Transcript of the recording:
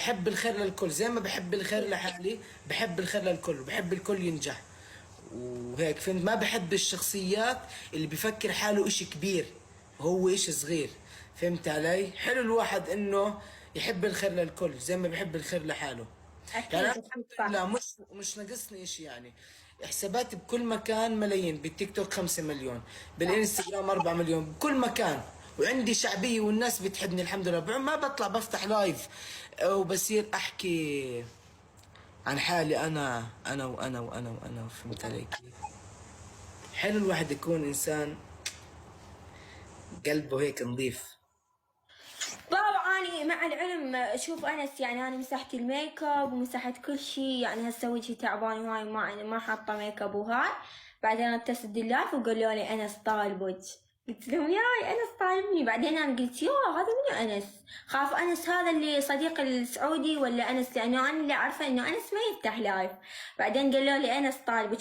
بحب الخير للكل، زي ما بحب الخير لحالي بحب الخير للكل، وبحب الكل ينجح وهيك فهمت. ما بحب الشخصيات اللي بيفكر حاله اشي كبير وهو اشي صغير، فهمت علي؟ حلو الواحد انه يحب الخير للكل زي ما بيحب الخير لحاله. يعني اكيد انا الحمد اكيد لله صح. مش ناقصني اشي يعني. حساباتي بكل مكان ملايين، بالتيك توك 5 مليون، بالانستغرام 4 مليون، بكل مكان، وعندي شعبية والناس بتحبني الحمد لله. ما بطلع بفتح لايف وبصير احكي عن حالي انا، فهمت علي كيف؟ حلو الواحد يكون انسان قلبه هيك نظيف. طبعا أني مع العلم شوف أنس، يعني أنا مسحت الميك اب ومسحت كل شي، يعني هسه وجهي تعبان هاي، ما حاطة ميك اب وهاي. بعدين اتصل اللايف وقالوا لي أنس طالبك، قلت لهم ياي أنس طالبني. بعدين أنا قلت يا هذا منو أنس؟ خاف أنس هذا اللي صديق السعودي ولا أنس، لأنه أنا اللي عارفة إنه أنس ما يفتح لايف. بعدين قالوا لي أنس طالبك.